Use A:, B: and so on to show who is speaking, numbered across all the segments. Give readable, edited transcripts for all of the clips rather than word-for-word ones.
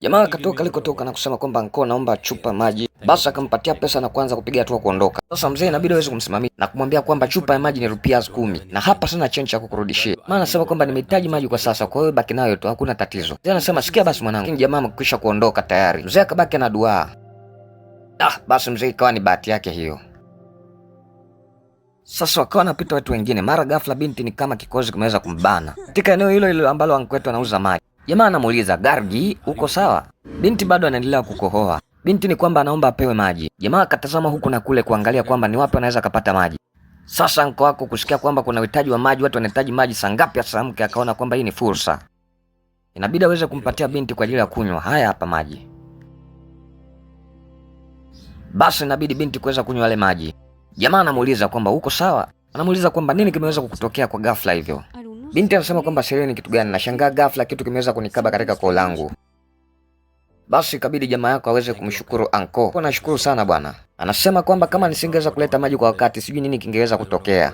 A: Jamaa akatoka alikotoka na kusema kwamba anko, naomba chupa maji. Basi akampatia pesa na kuanza kupiga hatua kuondoka. Sasa mzee inabidi aweze kumsimamia na kumwambia kwamba chupa ya maji ni ₹10 na hapa sana change ya kukurudishia. Maana anasema kwamba nimehitaji maji kwa sasa, kwa hiyo baki nayo tu, hakuna tatizo. Mzee anasema sikia basi mwanangu. Lakini jamaa amekwisha kuondoka tayari. Mzee akabaki na dua. Basi mzee ikawa ni bahati yake hiyo. Sasa wakawa napita watu wengine, mara ghafla binti ni kama kikozi kimeweza kumbana katika eneo hilo hilo ambalo anko wetu anauza maji. Jamaa anamuuliza, Gargi, uko sawa? Binti bado anaendelea kukohoa. Binti ni kwamba anaomba apewe maji. Jamaa akatazama huku na kule kuangalia kwamba ni wapi anaweza kupata maji. Sasa anko wako kusikia kwamba kuna uhitaji wa maji, watu wanahitaji maji saa ngapi asamke, akaona kwamba hii ni fursa. Inabidi aweze kumpatia binti kwa ajili ya kunywa. Haya hapa maji. Basi inabidi binti kuweza kunywa yale maji. Jamaa anamuuliza kwamba uko sawa? Anamuuliza kwamba nini kimeweza kukutokea kwa ghafla hivyo. Binti anasema kwamba siri ni kitu gani? Nashangaa ghafla kitu kimeweza kunikaba katika koo langu. Basi ikabidi jamaa yako aweze kumshukuru anko. Kwa nashukuru sana bwana. Anasema kwamba kama nisingeweza kuleta maji kwa wakati, sijui nini kingeweza kutokea.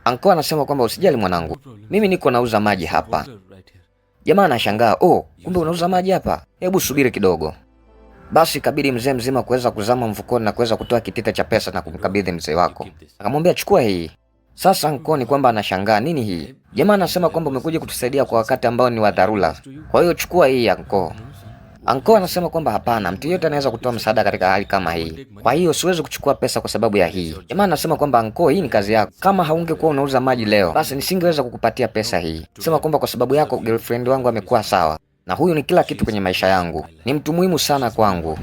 A: Anko anasema kwamba usijali mwanangu, mimi niko nauza maji hapa. Jamaa anashangaa, kumbe unauza maji hapa? Hebu subiri kidogo. Basi ikabidi mzee mzima kuweza kuzama mfukoni na kuweza kutoa kitita cha pesa na kumkabidhi mzee wako. Akamwambia chukua hii. Sasa anko ni kwamba anashangaa nini hii? Jamaa anasema kwamba umekuja kutusaidia kwa wakati ambao ni wa dharura. Kwa hiyo chukua hii anko. Anko anasema kwamba hapana, mtu yeyote anaweza kutoa msaada katika hali kama hii. Kwa hiyo siwezi kuchukua pesa kwa sababu ya hii. Jamaa anasema kwamba anko, hii ni kazi yako. Kama haungekuwa unauza maji leo, basi nisingeweza kukupatia pesa hii. Sema kwamba kwa sababu yako girlfriend wangu amekuwa sawa. Na huyu ni kila kitu kwenye maisha yangu. Ni mtu muhimu sana kwangu.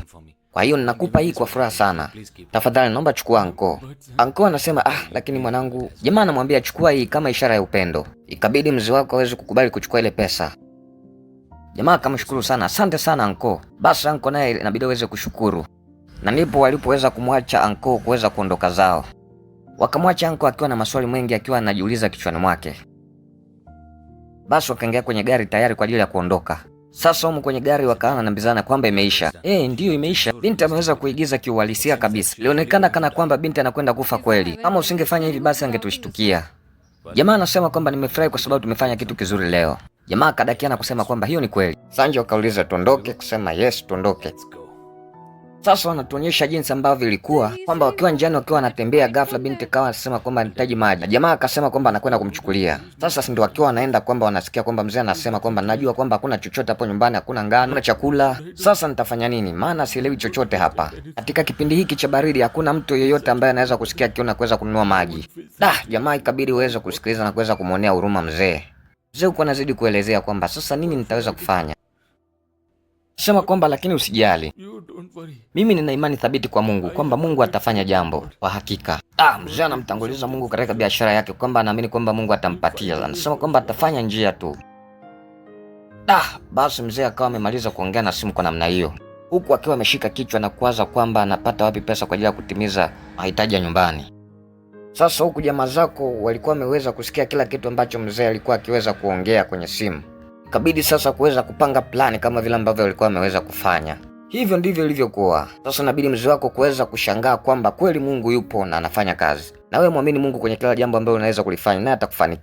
A: Kwa hiyo ninakupa hii kwa furaha sana. Tafadhali naomba chukua anko. Anko anasema lakini mwanangu. Jamaa anamwambia chukua hii kama ishara ya upendo. Ikabidi mzee wako aweze kukubali kuchukua ile pesa. Jamaa akamshukuru sana. Asante sana anko. Basi anko naye inabidi aweze kushukuru. Na ndipo walipoweza kumwacha anko kuweza kuondoka zao. Wakamwacha anko akiwa na maswali mengi akiwa anajiuliza kichwani mwake. Basi wakaingia kwenye gari tayari kwa ajili ya kuondoka. Sasa humu kwenye gari wakaana nambizana kwamba imeisha. Ndiyo imeisha. Binti ameweza kuigiza kiuhalisia kabisa. Ilionekana kana kwamba binti anakwenda kufa kweli. Kama usingefanya hivi basi angetushtukia. Jamaa anasema kwamba nimefurahi kwa sababu tumefanya kitu kizuri leo. Jamaa akadakia na kusema kwamba hiyo ni kweli. Sanjo akauliza tuondoke, kusema yes tuondoke. Sasa wanatuonyesha jinsi ambavyo ilikuwa kwamba wakiwa njiani wakiwa wanatembea, ghafla binti kawa anasema kwamba anahitaji maji. Na jamaa akasema kwamba anakwenda kumchukulia. Sasa ndio wakiwa wanaenda kwamba wanasikia kwamba mzee anasema kwamba najua kwamba hakuna chochote hapo nyumbani, hakuna ngano, hakuna chakula. Sasa nitafanya nini? Maana sielewi chochote hapa. Katika kipindi hiki cha baridi hakuna mtu yeyote ambaye anaweza kusikia kiona kuweza kununua maji. Jamaa ikabidi uweze kusikiliza na kuweza kumuonea huruma mzee. Mzee uko anazidi kuelezea kwamba sasa nini nitaweza kufanya. Sema kwamba lakini usijali. Mimi nina imani thabiti kwa Mungu kwamba Mungu atafanya jambo kwa hakika. Mzee anamtanguliza Mungu katika biashara yake kwamba anaamini kwamba Mungu atampatia. Anasema kwamba atafanya njia tu. Basi mzee akawa amemaliza kuongea na simu kwa namna hiyo. Huku akiwa ameshika kichwa na kuwaza kwamba anapata wapi pesa kwa ajili ya kutimiza mahitaji ya nyumbani. Sasa huku jamaa zako walikuwa wameweza kusikia kila kitu ambacho mzee alikuwa akiweza kuongea kwenye simu. Ikabidi sasa kuweza kupanga plani kama vile ambavyo walikuwa wameweza kufanya. Hivyo ndivyo ilivyokuwa. Sasa inabidi mzee wako kuweza kushangaa kwamba kweli Mungu yupo na anafanya kazi. Na wewe muamini Mungu kwenye kila jambo ambalo unaweza kulifanya naye atakufanikia.